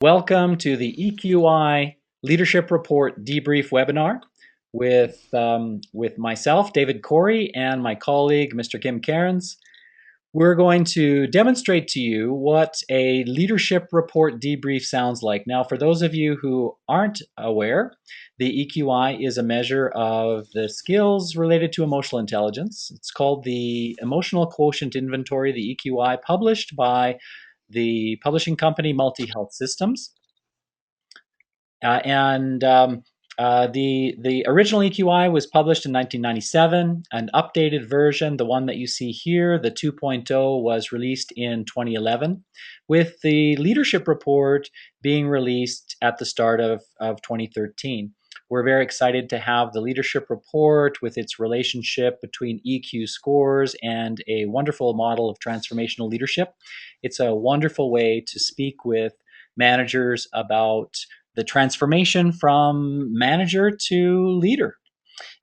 Welcome to the EQI Leadership Report Debrief Webinar with myself, David Corey, and my colleague, Mr. Kim Cairns. We're going to demonstrate to you what a leadership report debrief sounds like. Now, for those of you who aren't aware, the EQI is a measure of the skills related to emotional intelligence. It's called the Emotional Quotient Inventory, the EQI, published by the publishing company Multi Health Systems. The original EQI was published in 1997. An updated version, the one that you see here, the 2.0, was released in 2011, with the leadership report being released at the start of 2013. We're very excited to have the leadership report with its relationship between EQ scores and a wonderful model of transformational leadership. It's a wonderful way to speak with managers about the transformation from manager to leader.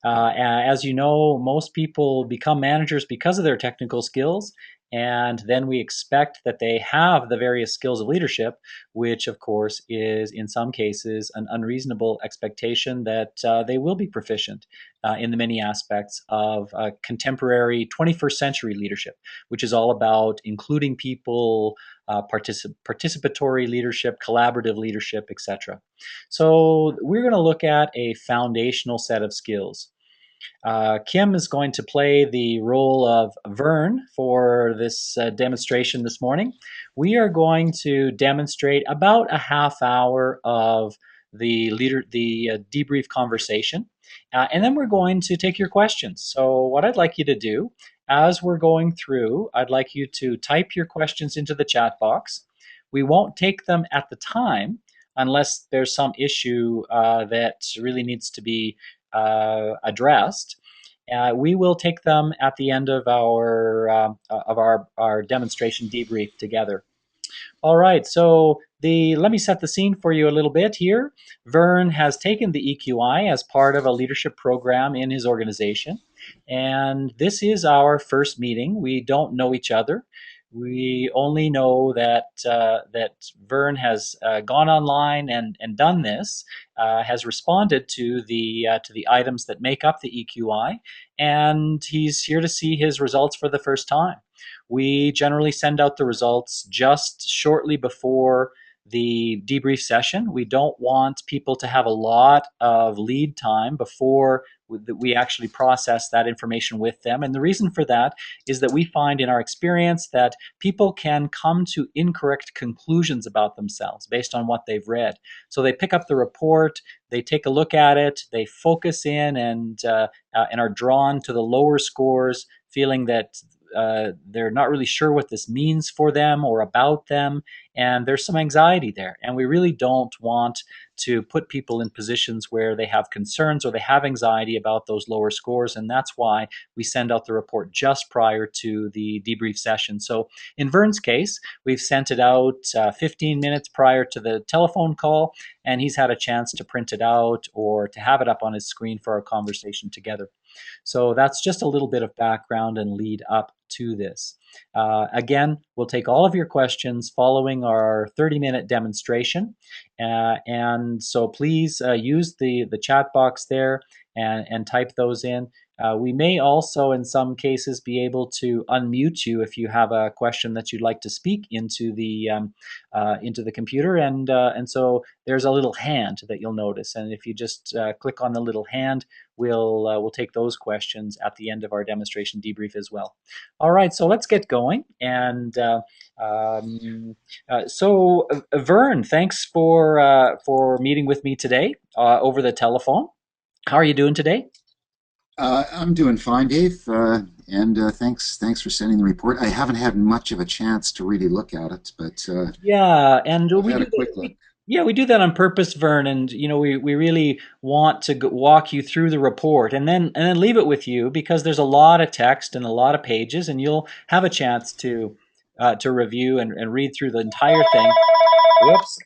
As you know, most people become managers because of their technical skills, and then we expect that they have the various skills of leadership, which of course is in some cases an unreasonable expectation that they will be proficient in the many aspects of contemporary 21st century leadership, which is all about including people, participatory leadership, collaborative leadership, etc. So we're going to look at a foundational set of skills. Kim is going to play the role of Vern for this demonstration this morning. We are going to demonstrate about a half hour of the debrief conversation, and then we're going to take your questions. So what I'd like you to do, as we're going through, I'd like you to type your questions into the chat box. We won't take them at the time unless there's some issue that really needs to be addressed. We will take them at the end of our demonstration debrief together. All right, so let me set the scene for you a little bit here. Vern has taken the EQI as part of a leadership program in his organization, and this is our first meeting. We don't know each other. We only know that Vern has gone online and done this, has responded to the items that make up the EQI, and he's here to see his results for the first time. We generally send out the results just shortly before the debrief session. We don't want people to have a lot of lead time before we actually process that information with them. And the reason for that is that we find in our experience that people can come to incorrect conclusions about themselves based on what they've read. So they pick up the report, they take a look at it, they focus in and are drawn to the lower scores, feeling that they're not really sure what this means for them or about them, and there's some anxiety there. And we really don't want to put people in positions where they have concerns or they have anxiety about those lower scores, and that's why we send out the report just prior to the debrief session. So in Vern's case, we've sent it out 15 minutes prior to the telephone call, and he's had a chance to print it out or to have it up on his screen for our conversation together. So that's just a little bit of background and lead up to this. Again, we'll take all of your questions following our 30-minute demonstration. And so please use the chat box there and type those in. We may also, in some cases, be able to unmute you if you have a question that you'd like to speak into the computer. And so there's a little hand that you'll notice, and if you just click on the little hand, we'll take those questions at the end of our demonstration debrief as well. All right, so let's get going. And so Vern, thanks for meeting with me today over the telephone. How are you doing today? I'm doing fine, Dave, and thanks for sending the report. I haven't had much of a chance to really look at it, but Yeah, and I've we had do a quick look. we do that on purpose, Vern, and we really want to walk you through the report and then leave it with you because there's a lot of text and a lot of pages, and you'll have a chance to review and read through the entire thing. Whoops,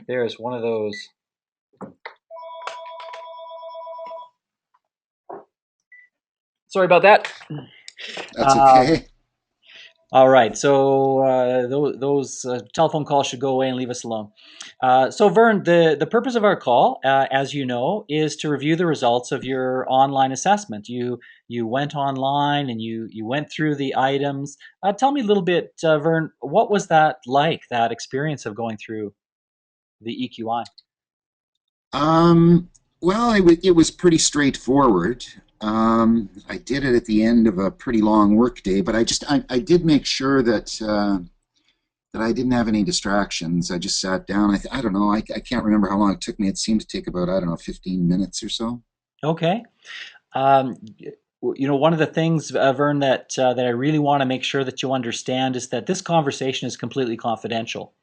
there's one of those. Sorry about that. That's okay. All right, so those telephone calls should go away and leave us alone. So Vern, the purpose of our call, as you know, is to review the results of your online assessment. You went online and you went through the items. Tell me a little bit, Vern, what was that like, that experience of going through the EQI? Um, well, it was pretty straightforward. I did it at the end of a pretty long work day, but I did make sure that I didn't have any distractions. I just sat down. I don't know. I can't remember how long it took me. It seemed to take about, I don't know, 15 minutes or so. Okay. Um, one of the things, Vern, that I really want to make sure that you understand is that this conversation is completely confidential.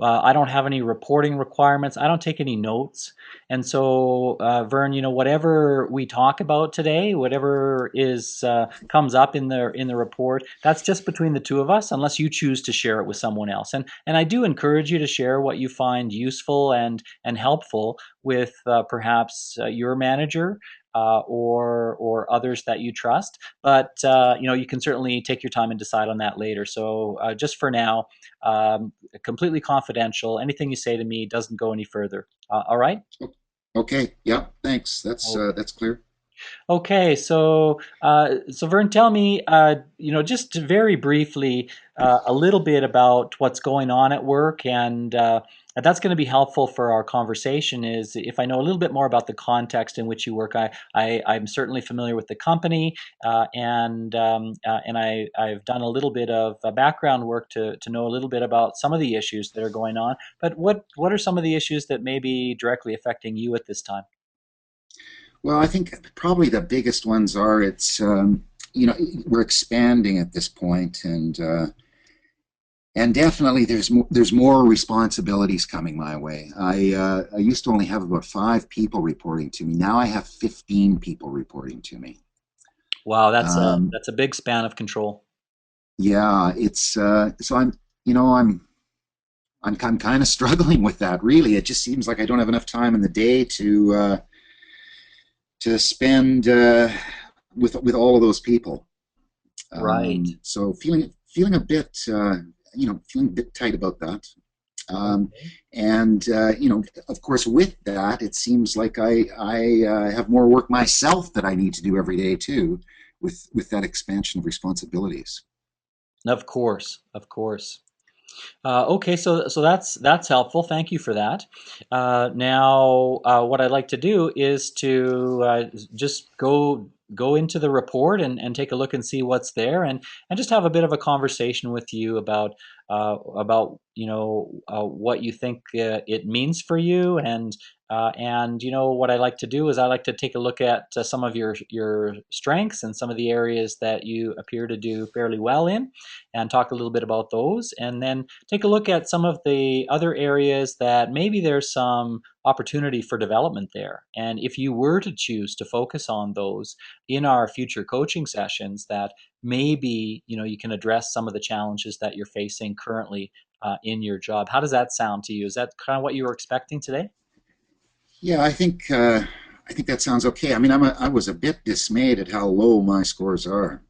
I don't have any reporting requirements. I don't take any notes, and so, Vern, whatever we talk about today, whatever is comes up in the report, that's just between the two of us, unless you choose to share it with someone else. And I do encourage you to share what you find useful and helpful with perhaps your manager or others that you trust. But you can certainly take your time and decide on that later. So just for now, completely confidential. Anything you say to me doesn't go any further. All right. Okay. Yeah. Thanks. Okay. That's clear. Okay, so Vern, tell me, just very briefly, a little bit about what's going on at work, and that's going to be helpful for our conversation. Is if I know a little bit more about the context in which you work. I'm certainly familiar with the company, I've done a little bit of background work to know a little bit about some of the issues that are going on. But what are some of the issues that may be directly affecting you at this time? Well, I think probably the biggest ones are we're expanding at this point, and definitely there's more responsibilities coming my way. I used to only have about 5 people reporting to me. Now I have 15 people reporting to me. Wow, that's a Um, that's a big span of control. yeah, it's so you know I'm kind of struggling with that. Really, it just seems like I don't have enough time in the day to spend with all of those people. Right. So feeling a bit feeling a bit tight about that. Um, Okay. and of course, with that, it seems like I have more work myself that I need to do every day too, with that expansion of responsibilities. Of course, of course. Okay, so that's helpful. Thank you for that. Now, what I'd like to do is to just go into the report and take a look and see what's there, and just have a bit of a conversation with you about what you think it means for you, and what I like to do is I like to take a look at some of your strengths and some of the areas that you appear to do fairly well in, and talk a little bit about those, and then take a look at some of the other areas that maybe there's some opportunity for development there. And if you were to choose to focus on those in our future coaching sessions, that maybe you can address some of the challenges that you're facing currently in your job. How does that sound to you? Is that kind of what you were expecting today? Yeah, I think that sounds okay. I mean, I was a bit dismayed at how low my scores are.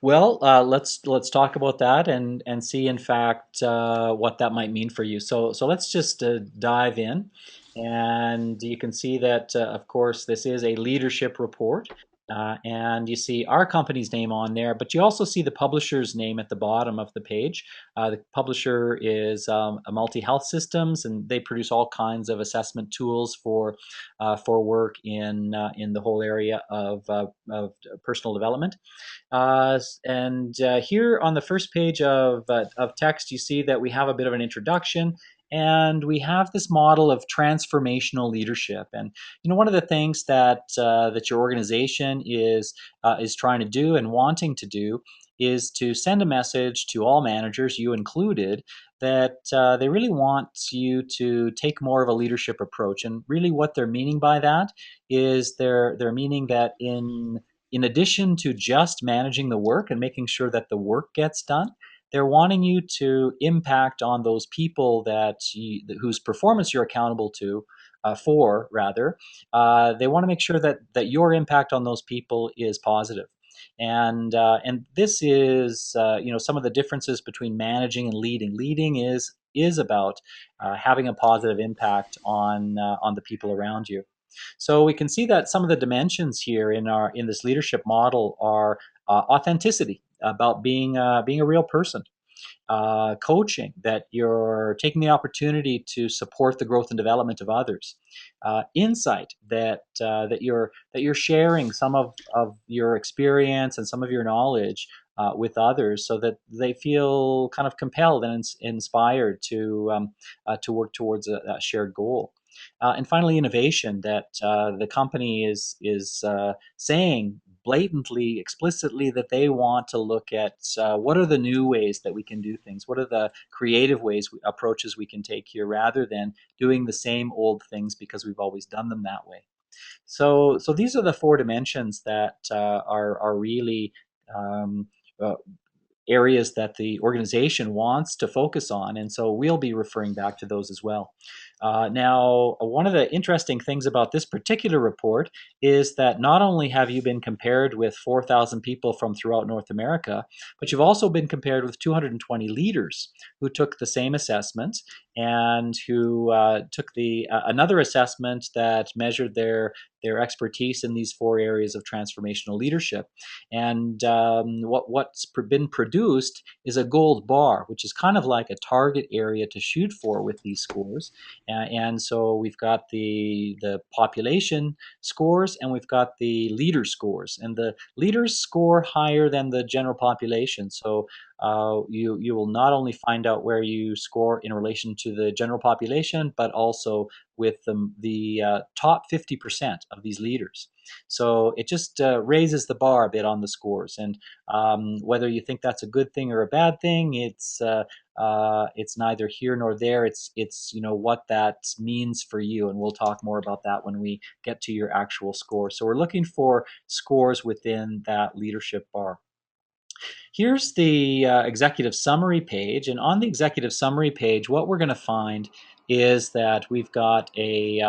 Well, let's talk about that and see, in fact, what that might mean for you. So let's just dive in, and you can see that, of course, this is a leadership report, and you see our company's name on there, but you also see the publisher's name at the bottom of the page. The publisher is a Multi Health Systems, and they produce all kinds of assessment tools for work in the whole area of personal development. And here on the first page of text, you see that we have a bit of an introduction, and we have this model of transformational leadership. And one of the things that your organization is trying to do and wanting to do is to send a message to all managers, you included, that they really want you to take more of a leadership approach. And really, what they're meaning by that is they're meaning that in addition to just managing the work and making sure that the work gets done, they're wanting you to impact on those people whose performance you're accountable to, for rather. They want to make sure that your impact on those people is positive. And this is some of the differences between managing and leading. Leading is about having a positive impact on the people around you. So we can see that some of the dimensions here in this leadership model are authenticity, about being a real person, coaching, that you're taking the opportunity to support the growth and development of others, insight, that you're sharing some of your experience and some of your knowledge with others, so that they feel kind of compelled and inspired to work towards a shared goal. And finally, innovation, that the company is saying blatantly, explicitly, that they want to look at what are the new ways that we can do things, what are the creative approaches we can take here, rather than doing the same old things because we've always done them that way. So these are the four dimensions that are really um, uh, areas that the organization wants to focus on. And so we'll be referring back to those as well. Now, one of the interesting things about this particular report is that not only have you been compared with 4,000 people from throughout North America, but you've also been compared with 220 leaders who took the same assessment, and who took another assessment that measured their expertise in these four areas of transformational leadership. And what's been produced is a gold bar, which is kind of like a target area to shoot for with these scores. And so we've got the population scores, and we've got the leader scores, and the leaders score higher than the general population. So you will not only find out where you score in relation to the general population, but also with the top 50% of these leaders. So it just raises the bar a bit on the scores. And whether you think that's a good thing or a bad thing, it's neither here nor there. It's what that means for you, and we'll talk more about that when we get to your actual score. So we're looking for scores within that leadership bar. Here's the executive summary page. And on the executive summary page, what we're going to find is that we've got a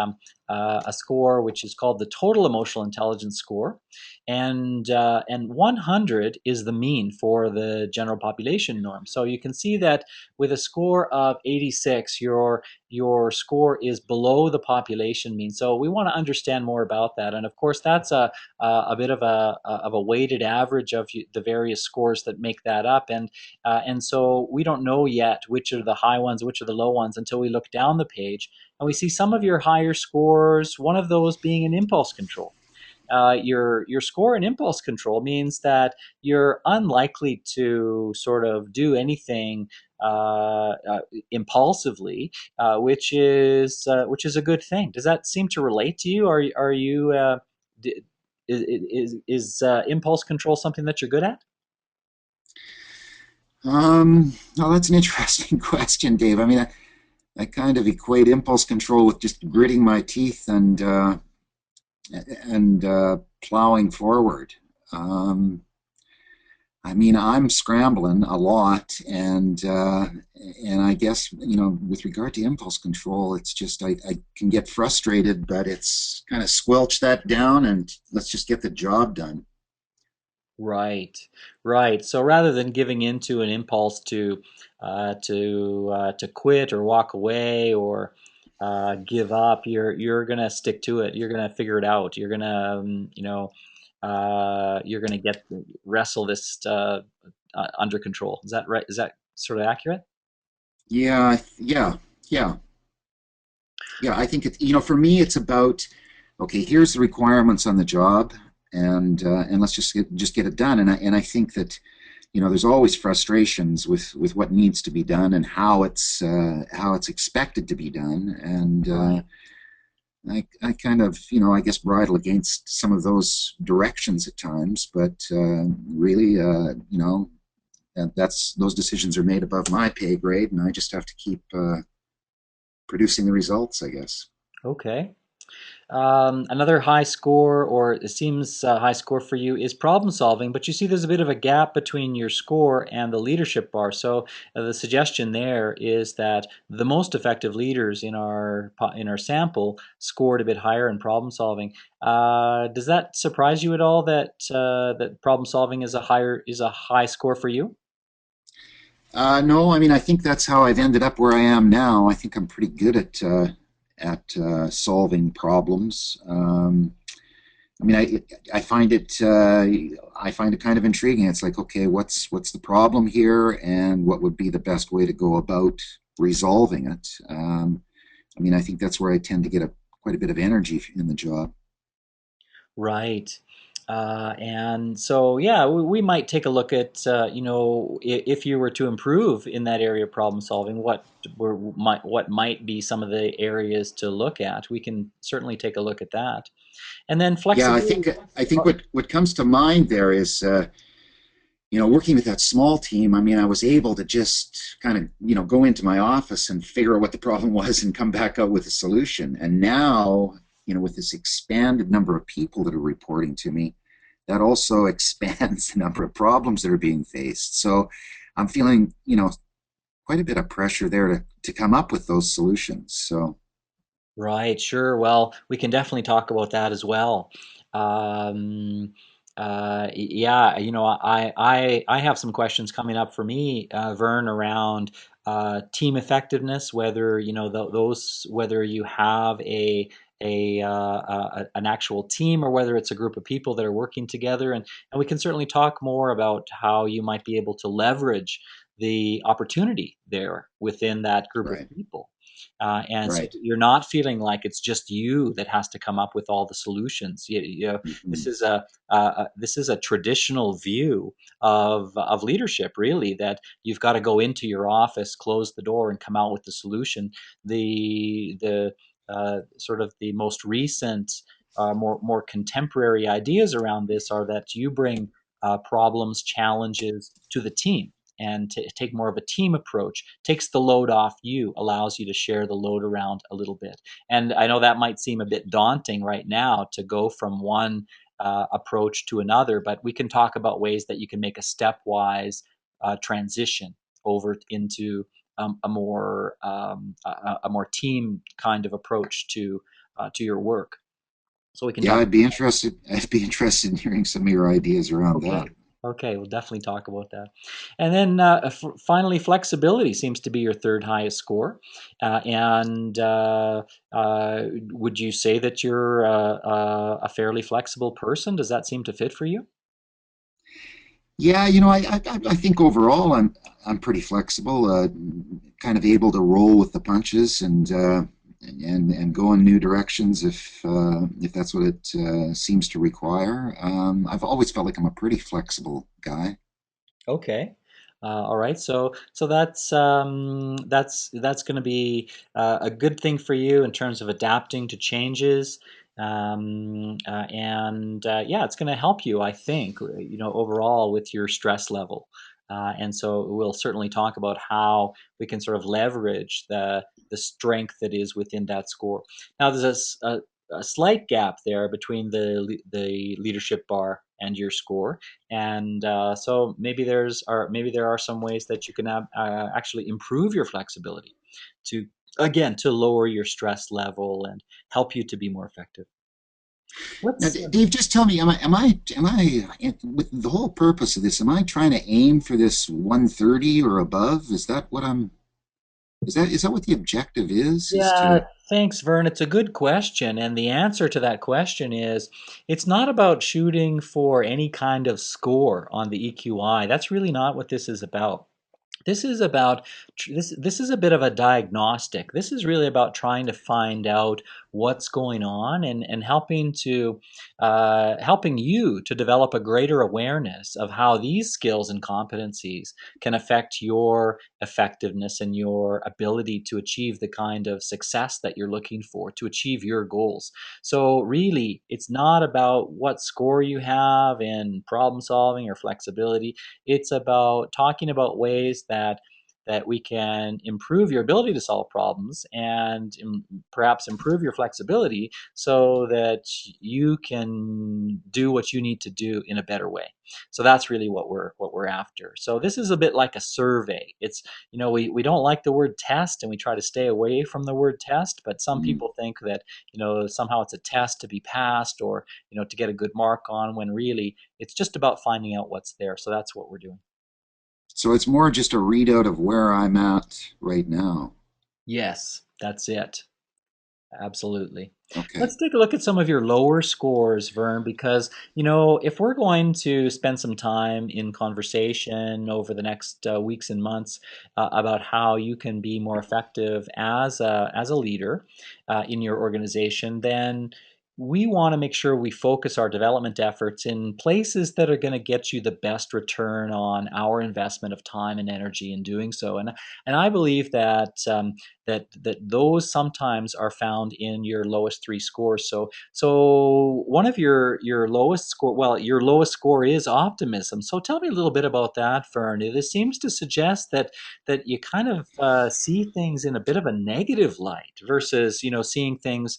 score which is called the total emotional intelligence score. And 100 is the mean for the general population norm. So you can see that with a score of 86, your score is below the population mean. So we want to understand more about that. And of course, that's a bit of a weighted average of the various scores that make that up. And so we don't know yet which are the high ones, which are the low ones, until we look down the page and we see some of your higher scores, one of those being an impulse control. Your score in impulse control means that you're unlikely to sort of do anything impulsively, which is a good thing. Does that seem to relate to you? Are you is impulse control something that you're good at? Well, that's an interesting question, Dave. I mean, I kind of equate impulse control with just gritting my teeth and plowing forward. I mean, I'm scrambling a lot, and I guess with regard to impulse control, it's just I can get frustrated, but it's kind of squelch that down and let's just get the job done. Right, right. So rather than giving into an impulse to quit or walk away or give up, you're gonna stick to it. You're gonna figure it out. You're gonna get wrestle this under control. Is that right? Is that sort of accurate? Yeah, yeah, yeah, yeah. I think for me, it's about okay. Here's the requirements on the job, and let's just get it done. And I think that there's always frustrations with what needs to be done and how it's expected to be done. And Right. I kind of I guess bridle against some of those directions at times, but really and those decisions are made above my pay grade, and I just have to keep producing the results, I guess. Okay. Another high score, or it seems high score for you, is problem solving, but you see there's a bit of a gap between your score and the leadership bar. So the suggestion there is that the most effective leaders in our sample scored a bit higher in problem solving. Does that surprise you at all that that problem solving is a high score for you? No, I mean, I think that's how I've ended up where I am now. I think I'm pretty good at solving problems. I mean, I find it kind of intriguing. It's like, okay, what's the problem here, and what would be the best way to go about resolving it? I mean, I think that's where I tend to get quite a bit of energy in the job. Right. And so, yeah, we might take a look at, if you were to improve in that area of problem solving, what might be some of the areas to look at. We can certainly take a look at that. And then Yeah, flexibility. I think what comes to mind there is working with that small team. I mean, I was able to just kind of go into my office and figure out what the problem was and come back out with a solution. And now with this expanded number of people that are reporting to me, that also expands the number of problems that are being faced. So I'm feeling quite a bit of pressure there to come up with those solutions. So Right, sure. Well, we can definitely talk about that as well. Um, yeah, I have some questions coming up for me, Vern, around team effectiveness. Whether those whether you have an actual team or whether it's a group of people that are working together, and we can certainly talk more about how you might be able to leverage the opportunity there within that group of right, people. And so right. you're not feeling like it's just you that has to come up with all the solutions. Mm-hmm. This is a traditional view of leadership, really, that you've got to go into your office, close the door, and come out with the solution. The Sort of the most recent, more contemporary ideas around this are that you bring problems, challenges to the team and to take more of a team approach, takes the load off you, allows you to share the load around a little bit. And I know that might seem a bit daunting right now to go from one approach to another, but we can talk about ways that you can make a stepwise transition over into a more team kind of approach to your work. So we can Yeah, talk. I'd be interested. I'd be interested in hearing some of your ideas around Okay. that. Okay, we'll definitely talk about that. And then finally, flexibility seems to be your third highest score. And Would you say that you're a fairly flexible person? Does that seem to fit for you? Yeah, I think overall I'm pretty flexible, kind of able to roll with the punches and go in new directions if that's what it seems to require. I've always felt like I'm a pretty flexible guy. Okay. All right. So that's going to be a good thing for you in terms of adapting to changes. And Yeah, it's going to help you, I think, overall with your stress level. And so we'll certainly talk about how we can sort of leverage the strength that is within that score. Now, there's a slight gap there between the leadership bar and your score, and so maybe there are some ways that you can actually improve your flexibility to, again, to lower your stress level and help you to be more effective. Now, Let's Dave, just tell me, with the whole purpose of this, am I trying to aim for this 130 or above? Is that what the objective is? Is Yeah, to thanks, Vern. It's a good question. And the answer to that question is it's not about shooting for any kind of score on the EQI. That's really not what this is about. This is about this is a bit of a diagnostic. This is really about trying to find out what's going on and helping you to develop a greater awareness of how these skills and competencies can affect your effectiveness and your ability to achieve the kind of success that you're looking for, to achieve your goals. So really, it's not about what score you have in problem solving or flexibility. It's about talking about ways that that we can improve your ability to solve problems and perhaps improve your flexibility so that you can do what you need to do in a better way. So that's really what we're after. So this is a bit like a survey. It's, we don't like the word test, and we try to stay away from the word test, but some Mm. people think that, somehow it's a test to be passed, or, to get a good mark on, when really it's just about finding out what's there. So that's what we're doing. So it's more just a readout of where I'm at right now. Yes, that's it. Absolutely. Okay. Let's take a look at some of your lower scores, Vern, because, if we're going to spend some time in conversation over the next weeks and months about how you can be more effective as a leader in your organization, then we want to make sure we focus our development efforts in places that are going to get you the best return on our investment of time and energy in doing so. And I believe that those sometimes are found in your lowest three scores. So one of your lowest score, well, your lowest score is optimism. So tell me a little bit about that, Fern. It seems to suggest that you kind of see things in a bit of a negative light versus seeing things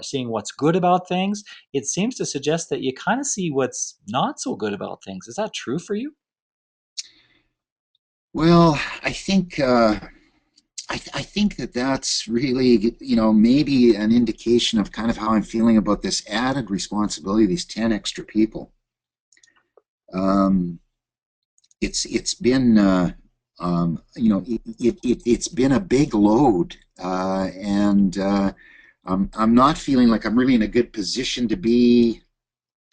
seeing what's good about things. It seems to suggest that you kind of see what's not so good about things. Is that true for you? Well, I think that that's really, maybe an indication of kind of how I'm feeling about this added responsibility, these 10 extra people. Um, it's been, it's been a big load, and I'm not feeling like I'm really in a good position to be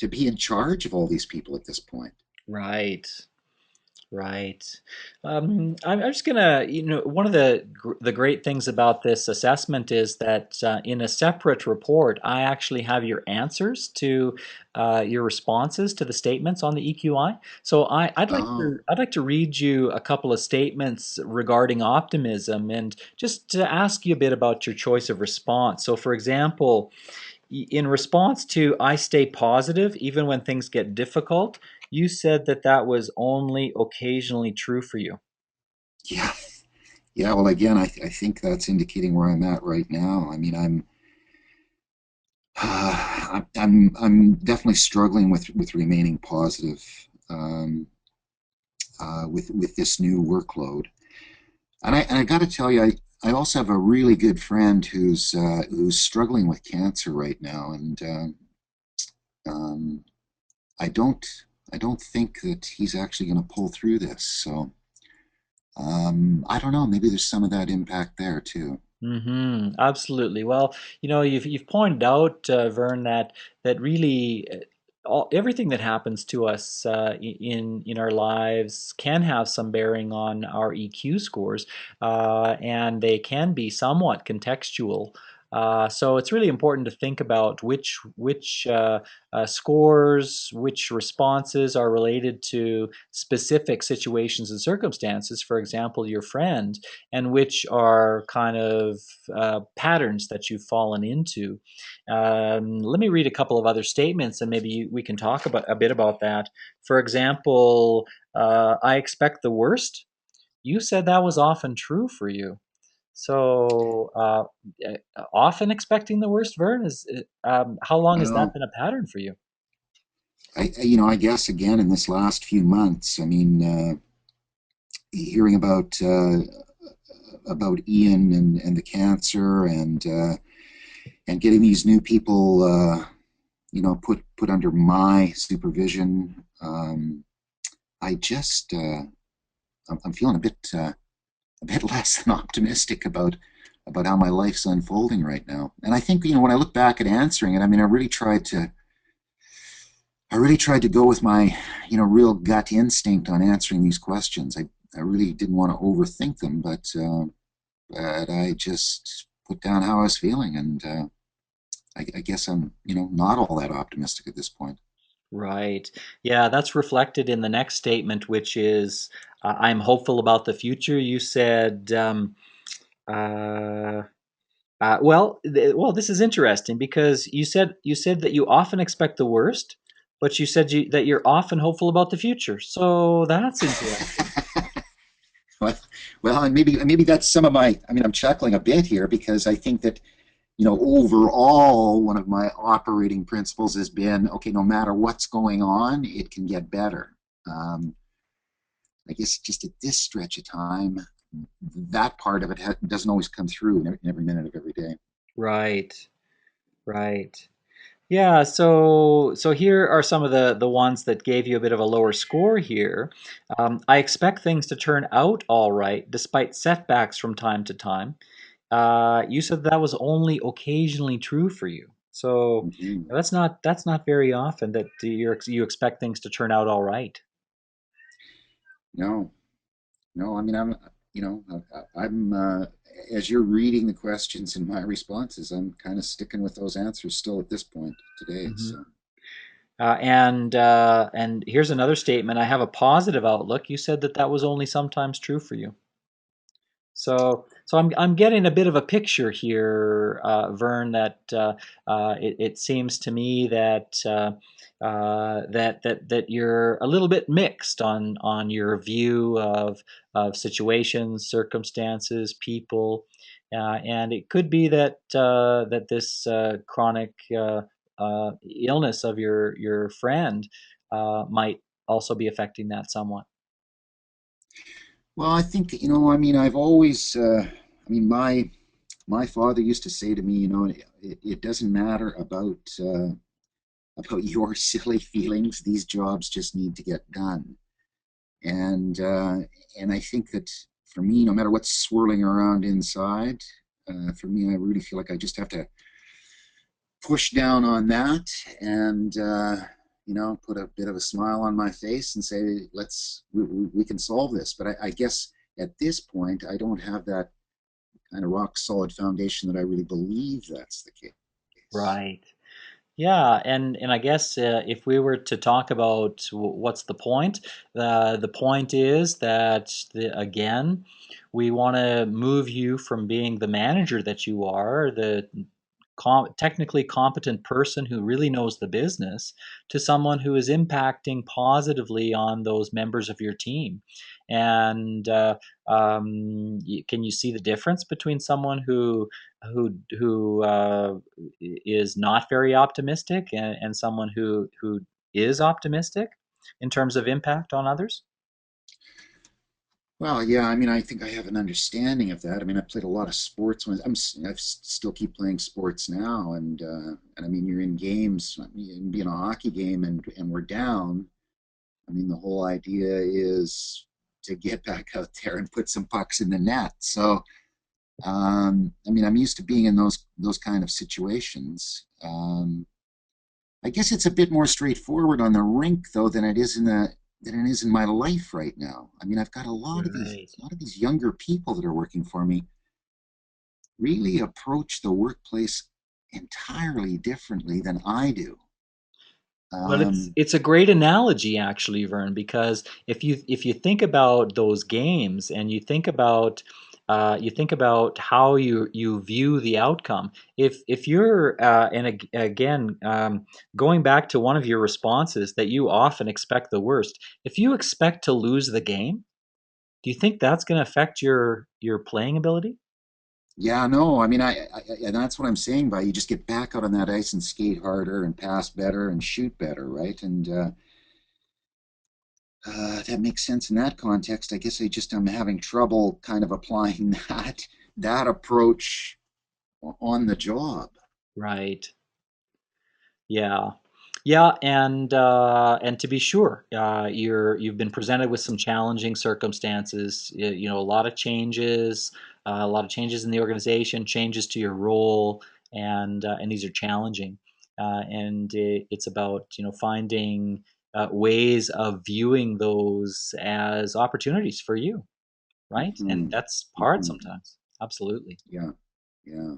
in charge of all these people at this point. Right. Right. I'm just gonna, one of the great things about this assessment is that in a separate report, I actually have your answers to your responses to the statements on the EQI. So I'd like Oh, to I'd like to read you a couple of statements regarding optimism, and just to ask you a bit about your choice of response. So, for example, in response to "I stay positive even when things get difficult," you said that that was only occasionally true for you. yeah. Yeah, well, again, I think that's indicating where I'm at right now. I mean, I'm definitely struggling with remaining positive with this new workload. And I got to tell you, I also have a really good friend who's struggling with cancer right now, and um, I don't I don't think that he's actually going to pull through this. So I don't know. Maybe there's some of that impact there too. Absolutely. Well, you've pointed out, Vern, that really everything that happens to us in our lives can have some bearing on our EQ scores, and they can be somewhat contextual. So it's really important to think about which scores, which responses are related to specific situations and circumstances. For example, your friend, and which are kind of patterns that you've fallen into. Let me read a couple of other statements, and maybe we can talk about a bit about that. For example, "I expect the worst." You said that was often true for you. So, often expecting the worst, Vern, how long has that Well, been a pattern for you? I guess again in this last few months, I mean, hearing about Ian and the cancer and getting these new people, put under my supervision. I just I'm feeling a bit less than optimistic about how my life's unfolding right now. And I think when I look back at answering it, I mean, I really tried to go with my real gut instinct on answering these questions. I really didn't want to overthink them, but I just put down how I was feeling, and I guess I'm not all that optimistic at this point. Right. Yeah, that's reflected in the next statement, which is, "I'm hopeful about the future." You said, uh, well, this is interesting because you said that you often expect the worst, but you said that you're often hopeful about the future. So that's interesting. Well, and maybe that's some of my. I mean, I'm chuckling a bit here because I think that overall, one of my operating principles has been okay. No matter what's going on, it can get better. Um, I guess just at this stretch of time, that part of it doesn't always come through in every minute of every day. Right, right. Yeah, so here are some of the ones that gave you a bit of a lower score here. I expect things to turn out all right despite setbacks from time to time. You said that was only occasionally true for you. So Mm-hmm. that's not very often that you expect things to turn out all right. No, no. I mean, I'm as you're reading the questions and my responses, I'm kind of sticking with those answers still at this point today. Mhm. So, And here's another statement. I have a positive outlook. You said that that was only sometimes true for you. So I'm getting a bit of a picture here, Vern, that it seems to me that that you're a little bit mixed on your view of situations, circumstances, people, and it could be that that this chronic illness of your friend might also be affecting that somewhat. well, I think I mean, I've always. I mean, my father used to say to me, it doesn't matter about your silly feelings. These jobs just need to get done. And uh, and I think that for me, no matter what's swirling around inside, for me, I really feel like I just have to push down on that and put a bit of a smile on my face and say, we can solve this. But I guess at this point, I don't have that kind of rock solid foundation that I really believe that's the case. Right. Yeah, and I guess if we were to talk about what's the point is that again, we want to move you from being the manager that you are, the technically competent person who really knows the business, to someone who is impacting positively on those members of your team. And can you see the difference between someone who is not very optimistic and someone who is optimistic in terms of impact on others? Well, yeah, I mean, I think I have an understanding of that. I mean, I played a lot of sports when still keep playing sports now, and I mean, you're in games, you can be in a hockey game, and we're down. I mean, the whole idea is to get back out there and put some pucks in the net. So, I mean, I'm used to being in those kind of situations. I guess it's a bit more straightforward on the rink though than it is in my life right now. I mean, I've got Right. a lot of these younger people that are working for me really approach the workplace entirely differently than I do. Well, it's Um, it's a great analogy actually, Vern, because if you think about those games and you think about how you view the outcome. If you're again going back to one of your responses that you often expect the worst. If you expect to lose the game, do you think that's going to affect your playing ability? yeah, no, I mean, and that's what I'm saying by you just get back out on that ice and skate harder and pass better and shoot better, right? And that makes sense in that context. I guess I'm having trouble kind of applying that approach on the job. Right. Yeah. Yeah, and to be sure, you've been presented with some challenging circumstances. You know, a lot of changes in the organization, changes to your role, and these are challenging. It's about finding ways of viewing those as opportunities for you, right? And Hmm. that's hard Hmm. sometimes. Absolutely. Yeah. Yeah.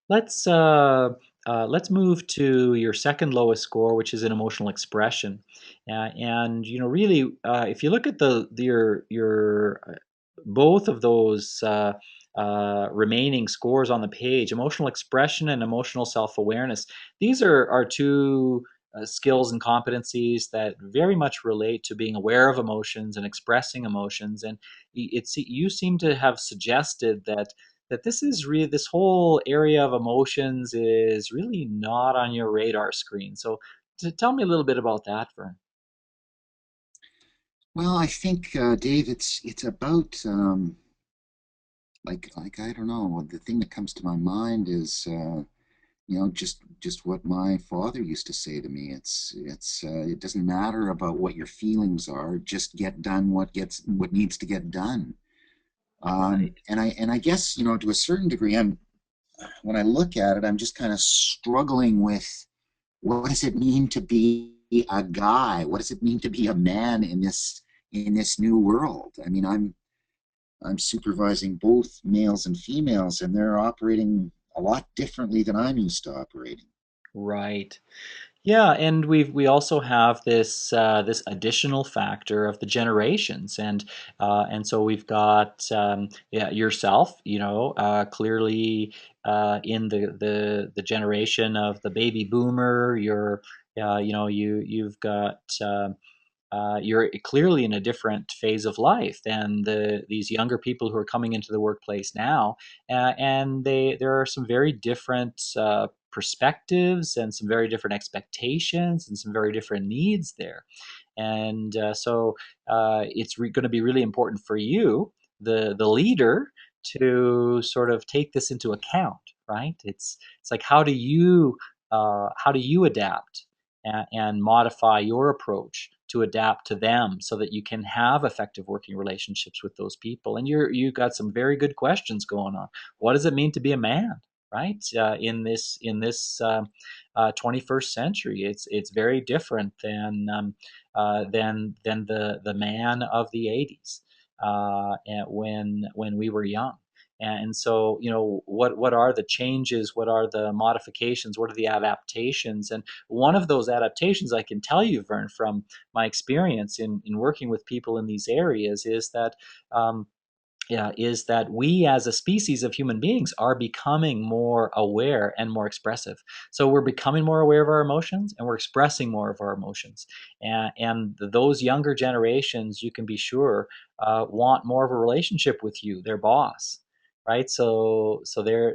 Let's uh, let's move to your second lowest score, which is an emotional expression. And really, if you look at your both of those remaining scores on the page, emotional expression and emotional self awareness, these are two. skills and competencies that very much relate to being aware of emotions and expressing emotions. And you seem to have suggested that this whole area of emotions is really not on your radar screen. So tell me a little bit about that, Vern. Well, I think, Dave, it's about like I don't know. The thing that comes to my mind is just what my father used to say to me. It doesn't matter about what your feelings are. Just get done what needs to get done. Right. And I guess to a certain degree, when I look at it, I'm just kind of struggling with what does it mean to be a guy? What does it mean to be a man in this new world? I mean, I'm supervising both males and females, and they're operating a lot differently than I'm used to operating. Right. Yeah, and we also have this additional factor of the generations, and so we've got yeah, yourself, clearly in the generation of the baby boomer. You've got you're clearly in a different phase of life than these younger people who are coming into the workplace now, and there are some very different perspectives and some very different expectations and some very different needs there. And so it's going to be really important for you, the leader, to sort of take this into account, right? It's like how do you adapt and modify your approach to adapt to them so that you can have effective working relationships with those people. And you've got some very good questions going on. What does it mean to be a man, right? In this 21st century, it's very different than the man of the 80s, and when we were young. And so, what are the changes? What are the modifications? What are the adaptations? And one of those adaptations, I can tell you, Vern, from my experience in working with people in these areas, um, is that we as a species of human beings are becoming more aware and more expressive. So we're becoming more aware of our emotions and we're expressing more of our emotions. And those younger generations, you can be sure, want more of a relationship with you, their boss. Right, so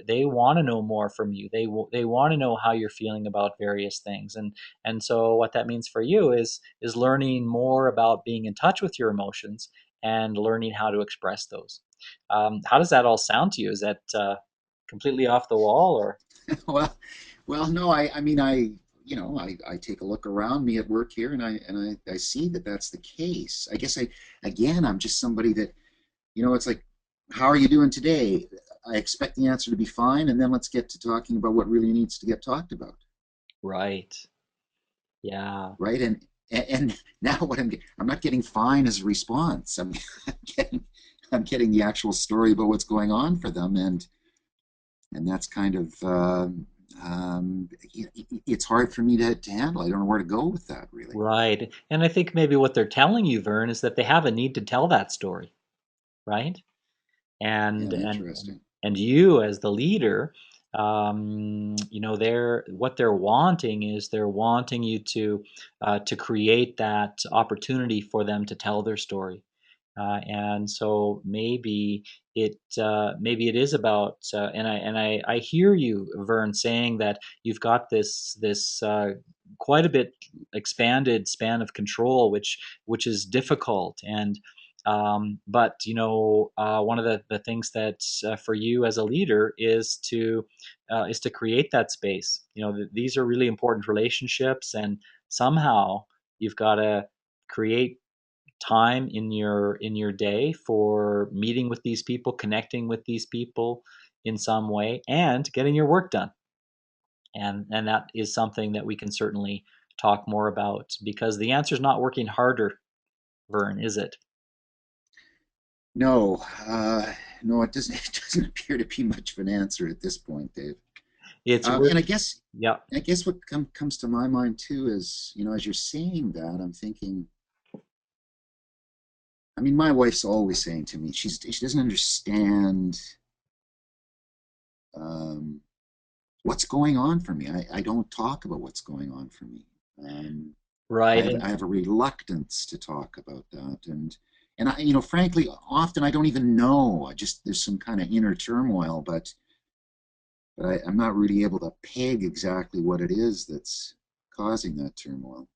they want to know more from you. They want to know how you're feeling about various things, and so what that means for you is learning more about being in touch with your emotions and learning how to express those. How does that all sound to you? Is that completely off the wall, or? well, well, no, I mean, I take a look around me at work here, and I see that that's the case. I guess again, I'm just somebody that, it's like, how are you doing today? I expect the answer to be fine, and then let's get to talking about what really needs to get talked about, Right. Yeah. right? And now I'm not getting fine as a response. I'm getting I'm getting the actual story about what's going on for them, and that's kind of it's hard for me to handle. I don't know where to go with that really. Right. And I think maybe what they're telling you, Vern, is that they have a need to tell that story, right? Yeah, and and and interesting. and you as the leader, they're what they're wanting is they're wanting you to create that opportunity for them to tell their story. And so maybe it is about, and I hear you, Vern, saying that you've got this quite a bit expanded span of control, which is difficult. And but one of the things that for you as a leader is to create that space. These are really important relationships, and somehow you've got to create time in your day for meeting with these people, connecting with these people in some way, and getting your work done. And that is something that we can certainly talk more about, because the answer is not working harder, Vern, is it? No, no, it doesn't. It doesn't appear to be much of an answer at this point, Dave. It's And work. I guess Yeah. I guess what comes to my mind too is, as you're saying that, I'm thinking. I mean, my wife's always saying to me, she doesn't understand um, what's going on for me. I don't talk about what's going on for me. Um, Right. I have a reluctance to talk about that, and I, frankly, often I don't even know. I just there's some kind of inner turmoil, but I'm not really able to peg exactly what it is that's causing that turmoil.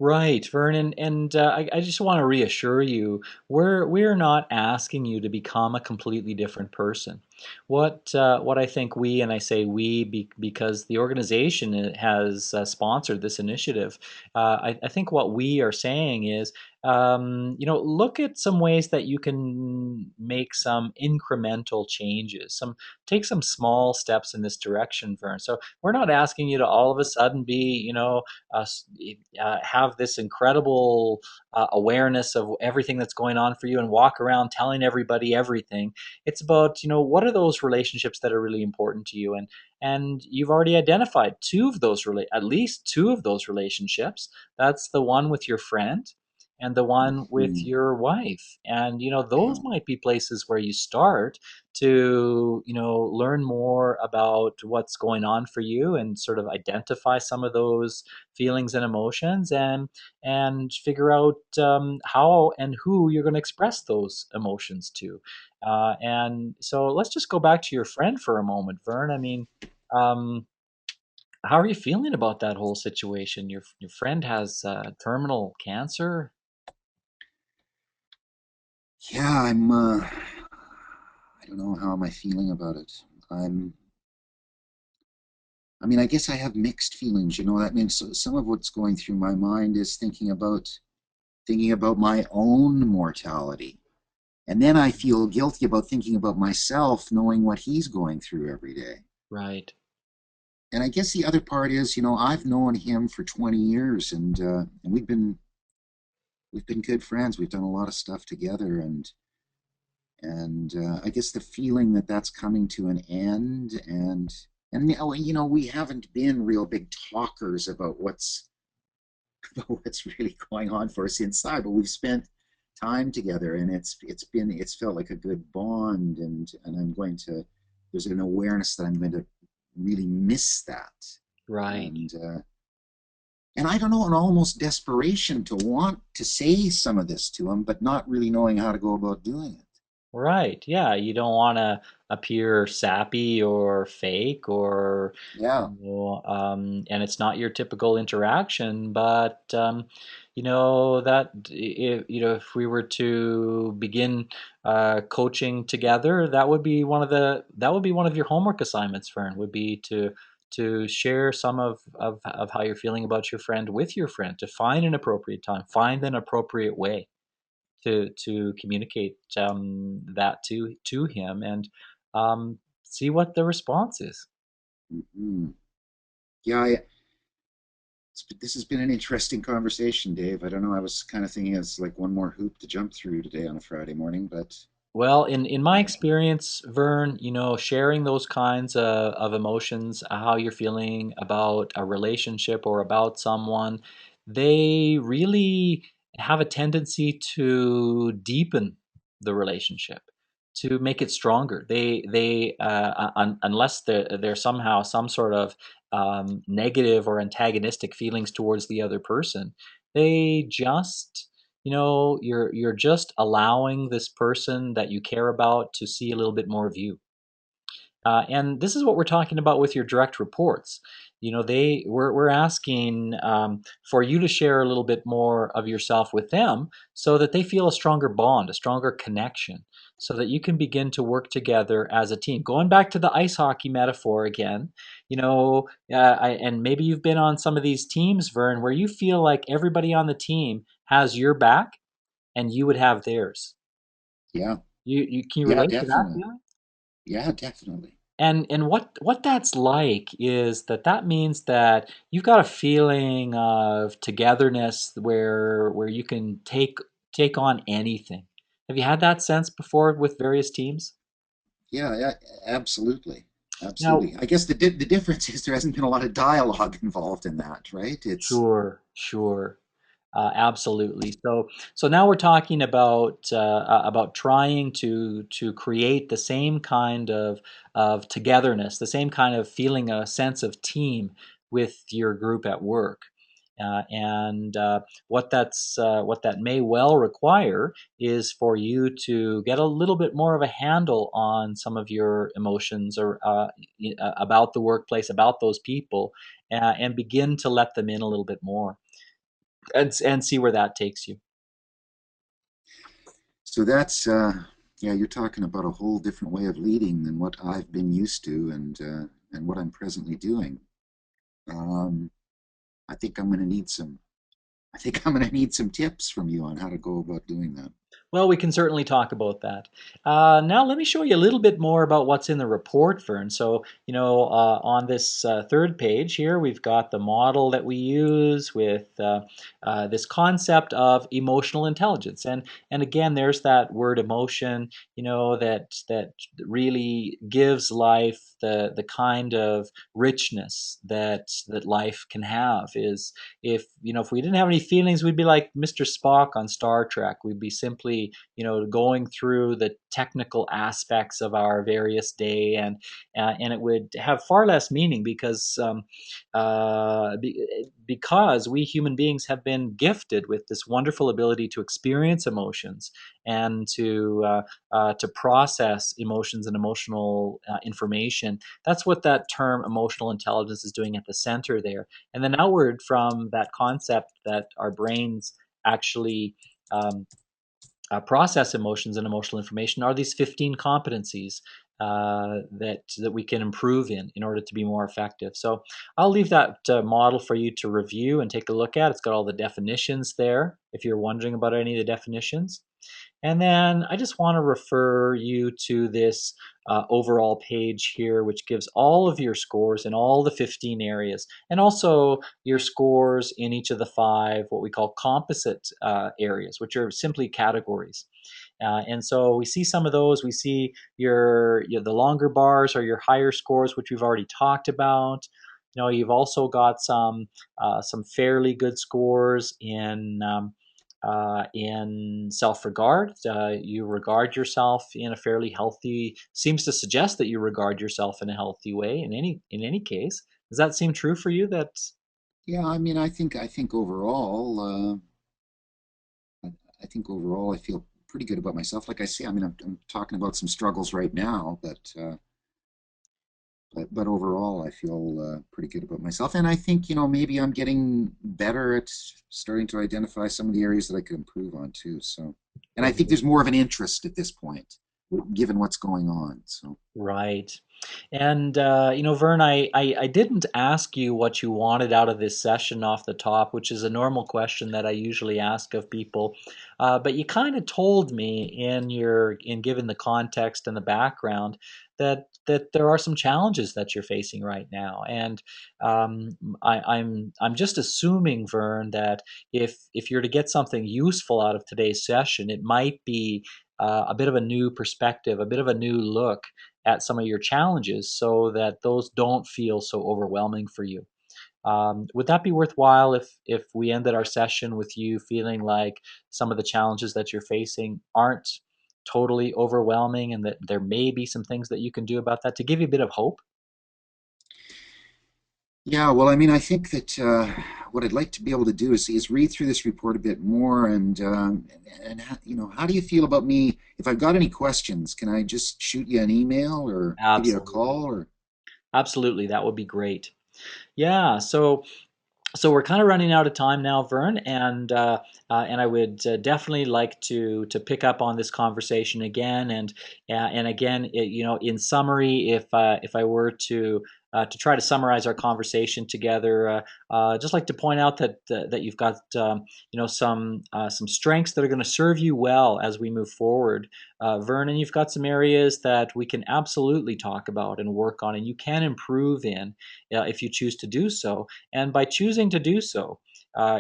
Right, Vernon, and I just want to reassure you, we're not asking you to become a completely different person. What I think we, and I say we because the organization has sponsored this initiative. I think what we are saying is, look at some ways that you can make some incremental changes, some take some small steps in this direction, Vern. So we're not asking you to all of a sudden be, uh, have this incredible awareness of everything that's going on for you and walk around telling everybody everything. It's about, what are those relationships that are really important to you, and you've already identified at least two of those relationships. That's the one with your friend and the one with Hmm. your wife. And those Yeah. might be places where you start to learn more about what's going on for you and sort of identify some of those feelings and emotions, and figure out how and who you're going to express those emotions to. And so let's just go back to your friend for a moment, Vern. I mean, um, how are you feeling about that whole situation? Your friend has terminal cancer. Yeah, I don't know how am I feeling about it. I'm. I mean, I guess I have mixed feelings. That means some of what's going through my mind is thinking about my own mortality. And then I feel guilty about thinking about myself, knowing what he's going through every day. Right. And I guess the other part is, I've known him for 20 years, and we've been good friends. We've done a lot of stuff together, and I guess the feeling that that's coming to an end, and we haven't been real big talkers about what's really going on for us inside, but we've spent time together, and it's felt like a good bond, and there's an awareness that I'm going to really miss that, Right. and I don't know, an almost desperation to want to say some of this to him, but not really knowing how to go about doing it. Right. Yeah. You don't want to appear sappy or fake or, Yeah, and it's not your typical interaction, but, if we were to begin coaching together, that would be one of your homework assignments, Fern, would be to share some of how you're feeling about your friend with your friend, to find an appropriate time, find an appropriate way to communicate that to him, and see what the response is. mm-hmm. Yeah. This has been an interesting conversation, Dave. I don't know. I was kind of thinking it's like one more hoop to jump through today on a Friday morning, but Well, in my uh, experience, Vern, sharing those kinds of emotions, how you're feeling about a relationship or about someone, they really have a tendency to deepen the relationship, to make it stronger. Unless there's somehow some sort of negative or antagonistic feelings towards the other person, they just you're just allowing this person that you care about to see a little bit more of you. And this is what we're talking about with your direct reports. We're asking for you to share a little bit more of yourself with them, so that they feel a stronger bond, a stronger connection, so that you can begin to work together as a team. Going back to the ice hockey metaphor again, and maybe you've been on some of these teams, Vern, where you feel like everybody on the team has your back and you would have theirs. yeah, You can you yeah, relate to that definitely. feeling? Yeah, definitely. And what that's like is that means that you've got a feeling of togetherness where you can take on anything. Have you had that sense before with various teams? Yeah, yeah, absolutely. Now, Absolutely. I guess the difference is there hasn't been a lot of dialogue involved in that, right? sure. Absolutely. So now we're talking about trying to create the same kind of togetherness, the same kind of feeling, a sense of team with your group at work. And what that may well require is for you to get a little bit more of a handle on some of your emotions or about the workplace, about those people, and begin to let them in a little bit more, and see where that takes you. So that's yeah, you're talking about a whole different way of leading than what I've been used to and what I'm presently doing. Um, I think I'm going to need some. I think I'm going to need some tips from you on how to go about doing that. Well, we can certainly talk about that. Now, let me show you a little bit more about what's in the report, Vern. So, on this third page here, we've got the model that we use with this concept of emotional intelligence, and again, there's that word emotion. That really gives life the kind of richness that life can have. Is if we didn't have any feelings, we'd be like Mr. Spock on Star Trek. We'd be simply going through the technical aspects of our various day, and it would have far less meaning because we human beings have been gifted with this wonderful ability to experience emotions and to process emotions and emotional information. That's what that term emotional intelligence is doing at the center there. And then outward from that concept that our brains actually um, process emotions and emotional information are these 15 competencies that we can improve in order to be more effective. So I'll leave that model for you to review and take a look at. It's got all the definitions there if you're wondering about any of the definitions. And then I just want to refer you to this overall page here, which gives all of your scores in all the 15 areas, and also your scores in each of the 5, what we call composite areas, which are simply categories. And so we see some of those. We see the longer bars are your higher scores, which we've already talked about. You've also got some fairly good scores in self-regard. You regard yourself in a fairly healthy. Seems to suggest that you regard yourself in a healthy way. In any case, does that seem true for you? That Yeah, I mean, I think overall, I think overall, I feel pretty good about myself. Like I say, I mean, I'm talking about some struggles right now, but overall, I feel pretty good about myself. And I think, maybe I'm getting better at starting to identify some of the areas that I could improve on too. So, and I think there's more of an interest at this point, given what's going on. So, right? And Vern, I didn't ask you what you wanted out of this session off the top, which is a normal question that I usually ask of people. But you kind of told me in giving the context and the background that there are some challenges that you're facing right now, and I'm just assuming, Vern, that if you're to get something useful out of today's session, it might be a bit of a new perspective, a bit of a new look at some of your challenges so that those don't feel so overwhelming for you. Would that be worthwhile if we ended our session with you feeling like some of the challenges that you're facing aren't totally overwhelming and that there may be some things that you can do about that to give you a bit of hope? yeah, well, I mean, I think that what I'd like to be able to do is read through this report a bit more, and how do you feel about me? If I've got any questions, can I just shoot you an email or give you a Absolutely. call or? Absolutely. That would be great. Yeah. So we're kind of running out of time now, Vern, and I would definitely like to pick up on this conversation again, and again, in summary, if I were to try to summarize our conversation together, just like to point out that you've got some strengths that are going to serve you well as we move forward, Vern, and you've got some areas that we can absolutely talk about and work on, and you can improve in if you choose to do so. And by choosing to do so,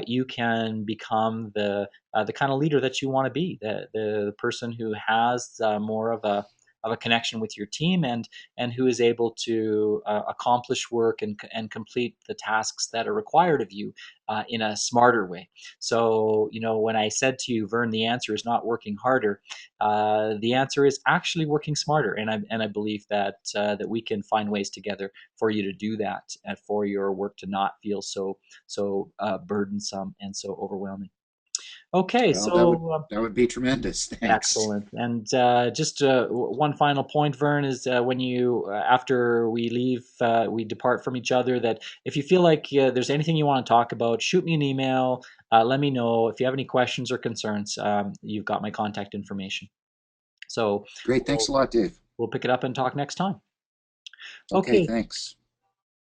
you can become the kind of leader that you want to be, the person who has more of of a connection with your team, and who is able to accomplish work and complete the tasks that are required of you in a smarter way. So, when I said to you, Vern, the answer is not working harder, the answer is actually working smarter, and I believe that we can find ways together for you to do that, and for your work to not feel so burdensome and so overwhelming. Okay, Well, that would so that would be tremendous. Thanks. excellent. And just one final point, Vern, is when you after we leave, we depart from each other. That if you feel like there's anything you want to talk about, shoot me an email. Let me know if you have any questions or concerns. You've got my contact information. So Great. Thanks we'll a lot, Dave. we'll pick it up and talk next time. Okay, Okay. thanks.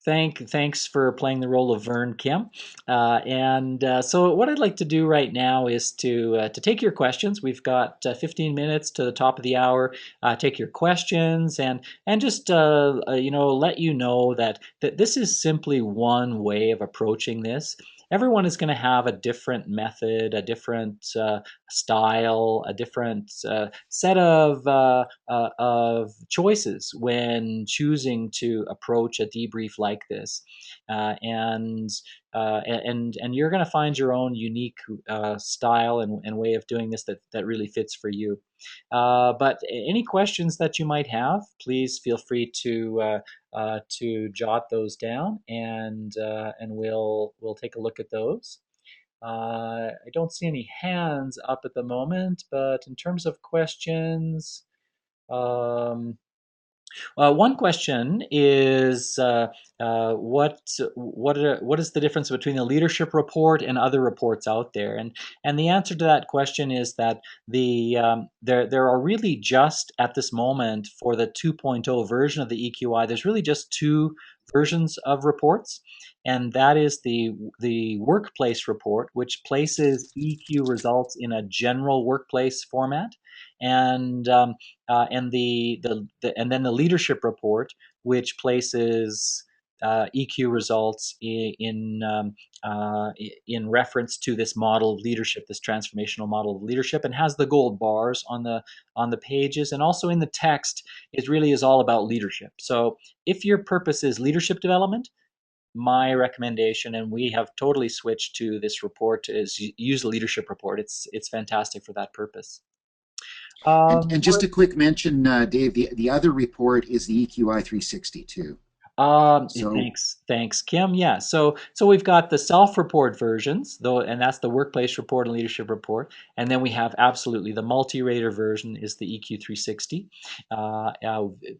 Thanks for playing the role of Vern, Kim. And so what I'd like to do right now is to take your questions. We've got 15 minutes to the top of the hour. Take your questions and just let you know that this is simply one way of approaching this. Everyone is going to have a different method, a different style, a different set of choices when choosing to approach a debrief like this, and you're going to find your own unique style and way of doing this that really fits for you. But any questions that you might have, please feel free to jot those down, and we'll take a look at those. I don't see any hands up at the moment, but in terms of questions, um, one question is what is the difference between the leadership report and other reports out there? And the answer to that question is that there are really just at this moment for the 2.0 version of the EQI, there's really just two versions of reports, and that is the workplace report, which places EQ results in a general workplace format, and and and then the leadership report, which places EQ results in reference to this model of leadership, this transformational model of leadership, and has the gold bars on the pages, and also in the text. It really is all about leadership. So if your purpose is leadership development, my recommendation, and we have totally switched to this report, is use the leadership report. It's fantastic for that purpose. And just a quick mention, Dave, the other report is the EQI 362. So Thanks, Kim. Yeah, so we've got the self-report versions, though, and that's the workplace report and leadership report, and then we have absolutely the multi-rater version is the EQ 360,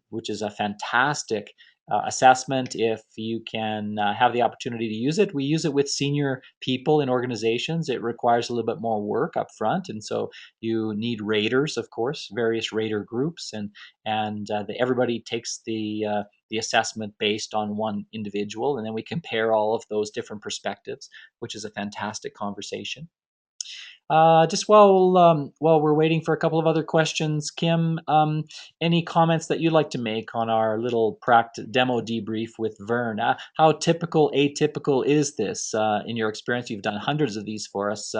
which is a fantastic assessment if you can have the opportunity to use it. We use it with senior people in organizations. It requires a little bit more work up front, and so you need raters, of course, various rater groups, and everybody takes the assessment based on one individual, and then we compare all of those different perspectives, which is a fantastic conversation. Just while we're waiting for a couple of other questions, Kim, any comments that you'd like to make on our little demo debrief with Vern? How typical, atypical is this in your experience? You've done hundreds of these for us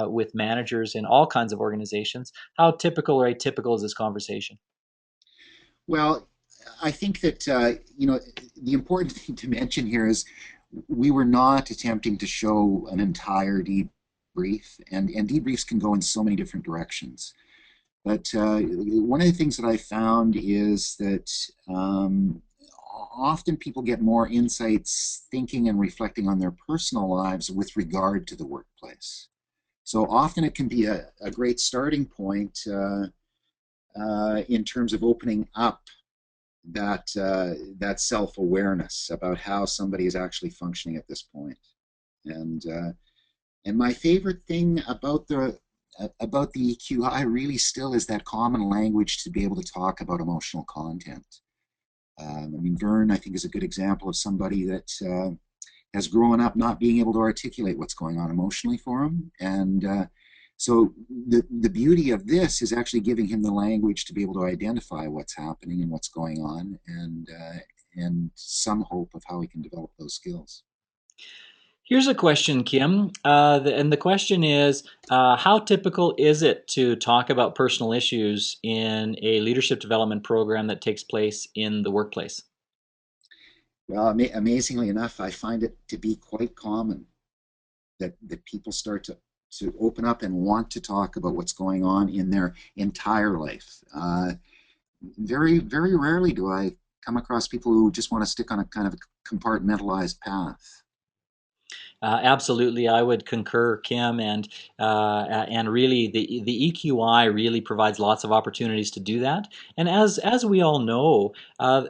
with managers in all kinds of organizations. How typical or atypical is this conversation? well, I think that the important thing to mention here is we were not attempting to show an entire debrief, and debriefs can go in so many different directions. But one of the things that I found is that often people get more insights thinking and reflecting on their personal lives with regard to the workplace. So often it can be a great starting point in terms of opening up that self-awareness about how somebody is actually functioning at this point. And my favorite thing about the EQI really still is that common language to be able to talk about emotional content. I mean, Vern, I think, is a good example of somebody that has grown up not being able to articulate what's going on emotionally for him. And so the beauty of this is actually giving him the language to be able to identify what's happening and what's going on, and some hope of how he can develop those skills. Here's a question, Kim. And the question is, how typical is it to talk about personal issues in a leadership development program that takes place in the workplace? Well, amazingly enough, I find it to be quite common that people start to open up and want to talk about what's going on in their entire life. Very rarely do I come across people who just want to stick on a kind of a compartmentalized path. Absolutely, I would concur, Kim, and really the EQI really provides lots of opportunities to do that. And as we all know,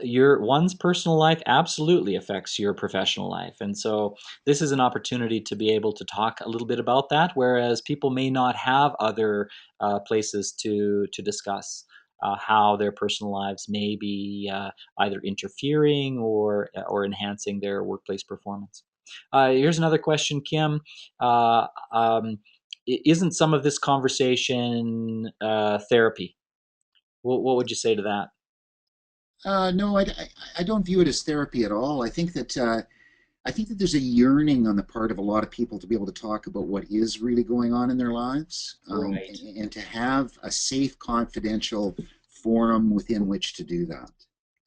your one's personal life absolutely affects your professional life, and so this is an opportunity to be able to talk a little bit about that. Whereas people may not have other places to discuss. How their personal lives may be either interfering or enhancing their workplace performance. Here's another question, Kim. Uh, um, isn't some of this conversation therapy? What would you say to that? No, I don't view it as therapy at all. I think that there's a yearning on the part of a lot of people to be able to talk about what is really going on in their lives, Right. and to have a safe, confidential forum within which to do that.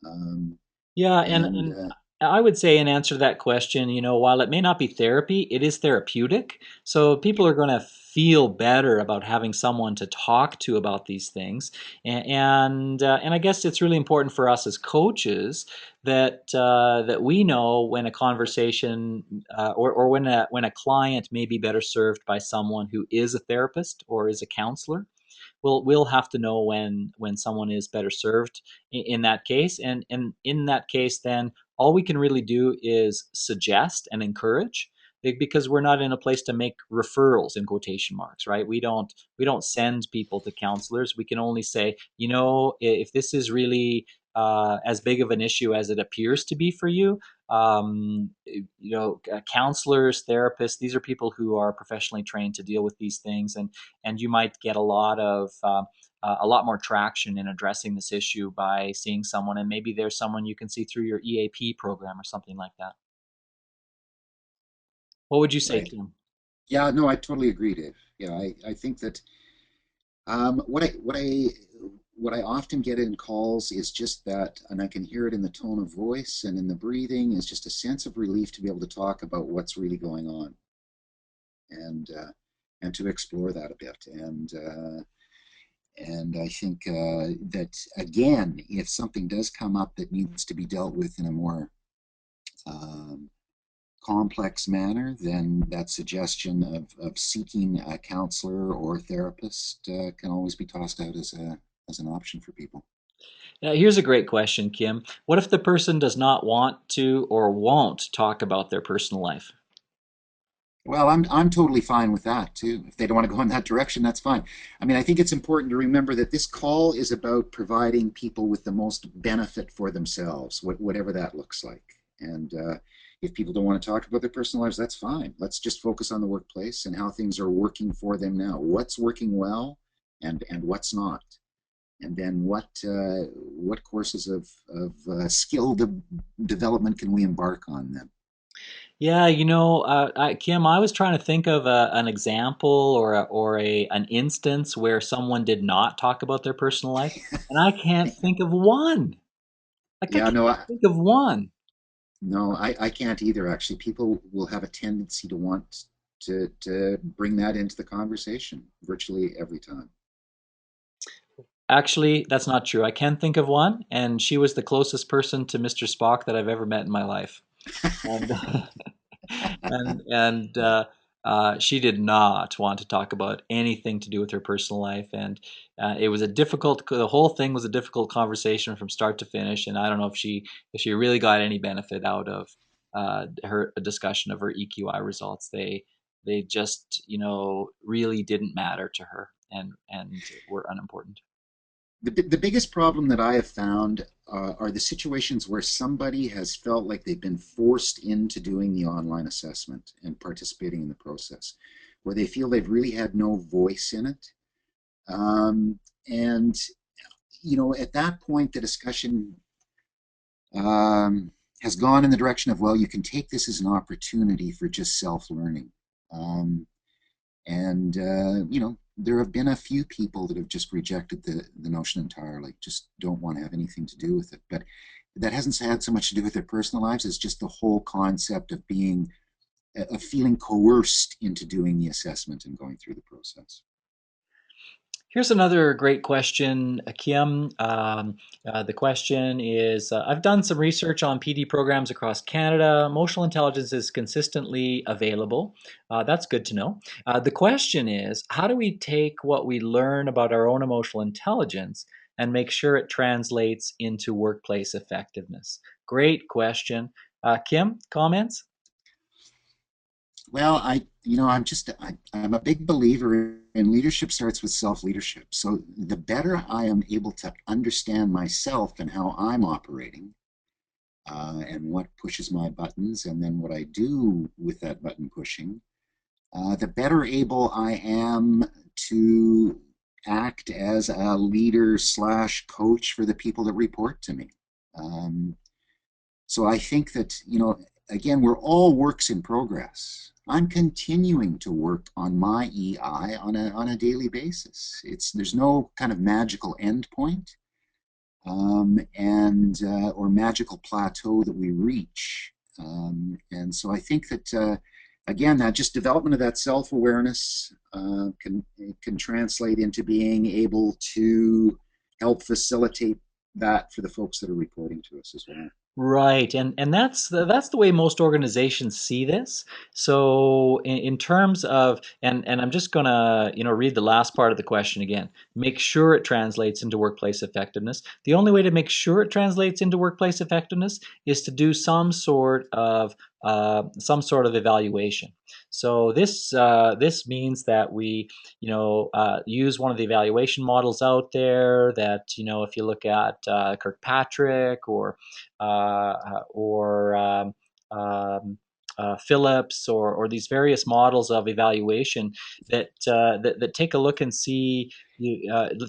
Um, Yeah, and and I would say in answer to that question, while it may not be therapy, it is therapeutic. So people are going to feel better about having someone to talk to about these things, and I guess it's really important for us as coaches that we know when a conversation or when a client may be better served by someone who is a therapist or is a counselor. We'll have to know when someone is better served in that case, and in that case, then all we can really do is suggest and encourage, because we're not in a place to make referrals in quotation marks, right? We don't send people to counselors. We can only say, if this is really as big of an issue as it appears to be for you, counselors, therapists, these are people who are professionally trained to deal with these things, and you might get a lot more traction in addressing this issue by seeing someone, and maybe there's someone you can see through your EAP program or something like that. What would you say, right, Kim? yeah, no, I totally agree, Dave. Yeah, I think that what I often get in calls is just that, and I can hear it in the tone of voice and in the breathing, is just a sense of relief to be able to talk about what's really going on, and and to explore that a bit. And I think that, again, if something does come up that needs to be dealt with in a more um, complex manner, then that suggestion of seeking a counselor or a therapist can always be tossed out as an option for people. Here's a great question, Kim. What if the person does not want to or won't talk about their personal life? Well, I'm totally fine with that too. If they don't want to go in that direction, that's fine. I mean, I think it's important to remember that this call is about providing people with the most benefit for themselves, whatever that looks like. And if people don't want to talk about their personal lives, that's fine. Let's just focus on the workplace and how things are working for them now. What's working well, and what's not, and then what courses of skill development can we embark on them? Yeah, Kim, I was trying to think of an example or an instance where someone did not talk about their personal life, and I can't think of one. Like I Yeah, can't no, think of one. no, I can't either. Actually, people will have a tendency to want to bring that into the conversation virtually every time. Actually, that's not true. I can think of one, and she was the closest person to Mr. Spock that I've ever met in my life. And and she did not want to talk about anything to do with her personal life, and it was a difficult. The whole thing was a difficult conversation from start to finish, and I don't know if she really got any benefit out of her discussion of her EQI results. They just really didn't matter to her, and were unimportant. The biggest problem that I have found are the situations where somebody has felt like they've been forced into doing the online assessment and participating in the process, where they feel they've really had no voice in it. And at that point, the discussion um, has gone in the direction of, well, you can take this as an opportunity for just self-learning. Um, and there have been a few people that have just rejected the notion entirely, just don't want to have anything to do with it. But that hasn't had so much to do with their personal lives. It's just the whole concept of feeling coerced into doing the assessment and going through the process. Here's another great question, Kim. The question is, I've done some research on PD programs across Canada. Emotional intelligence is consistently available. That's good to know. The question is, how do we take what we learn about our own emotional intelligence and make sure it translates into workplace effectiveness? Great question. Kim, comments? Well, I'm a big believer in leadership starts with self-leadership. So the better I am able to understand myself and how I'm operating, and what pushes my buttons, and then what I do with that button pushing, the better able I am to act as a leader slash coach for the people that report to me. Um, so I think that, again, we're all works in progress. I'm continuing to work on my EI on a daily basis. There's no kind of magical endpoint, and or magical plateau that we reach. And so I think that, again, that just development of that self-awareness can translate into being able to help facilitate that for the folks that are reporting to us as well. Right, and that's the way most organizations see this. So in terms of and I'm just gonna read the last part of the question again. Make sure it translates into workplace effectiveness. The only way to make sure it translates into workplace effectiveness is to do some sort of evaluation. So this means that we use one of the evaluation models out there. That if you look at Kirkpatrick or Phillips or these various models of evaluation that take a look and see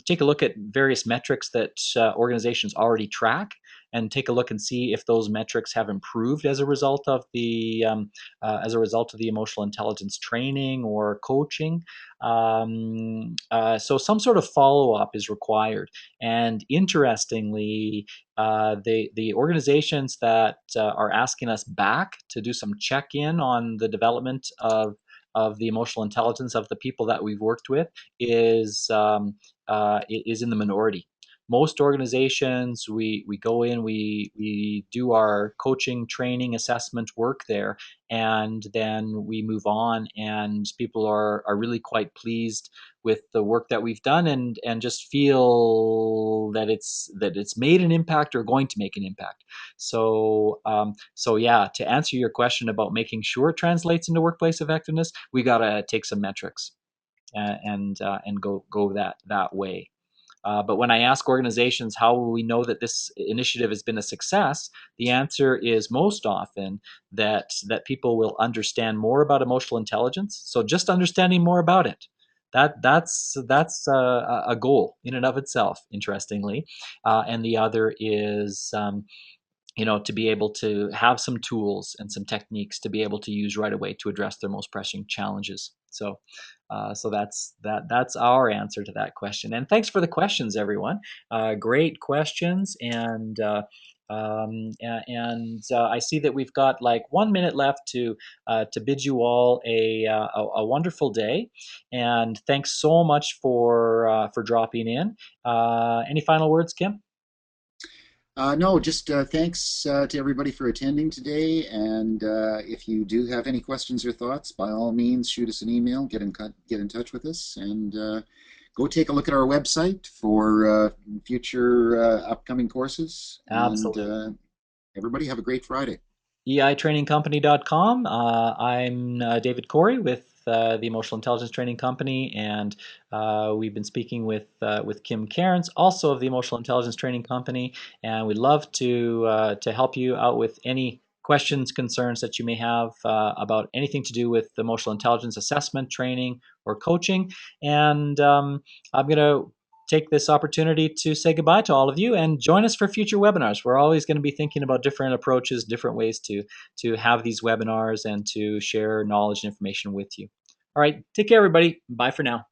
take a look at various metrics that organizations already track and take a look and see if those metrics have improved as a result of the emotional intelligence training or coaching. So some sort of follow up is required. And interestingly, the organizations that are asking us back to do some check in on the development of the emotional intelligence of the people that we've worked with is in the minority. Most organizations, we go in, we do our coaching, training, assessment work there, and then we move on. And people are really quite pleased with the work that we've done, and just feel that it's made an impact or going to make an impact. So yeah, to answer your question about making sure it translates into workplace effectiveness, we got to take some metrics and go that way. But when I ask organizations how will we know that this initiative has been a success, the answer is most often that people will understand more about emotional intelligence. So just understanding more about it, that's a goal in and of itself. Interestingly, and the other is to be able to have some tools and some techniques to be able to use right away to address their most pressing challenges. So that's our answer to that question. And thanks for the questions, everyone. Great questions. And I see that we've got like 1 minute left to bid you all a wonderful day. And thanks so much for dropping in. Any final words, Kim? No, just thanks to everybody for attending today. And if you do have any questions or thoughts, by all means, shoot us an email, get in touch with us, and go take a look at our website for future upcoming courses. And Absolutely. everybody have a great Friday. eitrainingcompany.com. I'm David Corey with the Emotional Intelligence Training Company, and we've been speaking with Kim Cairns, also of the Emotional Intelligence Training Company, and we'd love to help you out with any questions, concerns that you may have about anything to do with emotional intelligence assessment, training, or coaching. And I'm going to take this opportunity to say goodbye to all of you and join us for future webinars. We're always going to be thinking about different approaches, different ways to have these webinars and to share knowledge and information with you. All right, take care, everybody. Bye for now.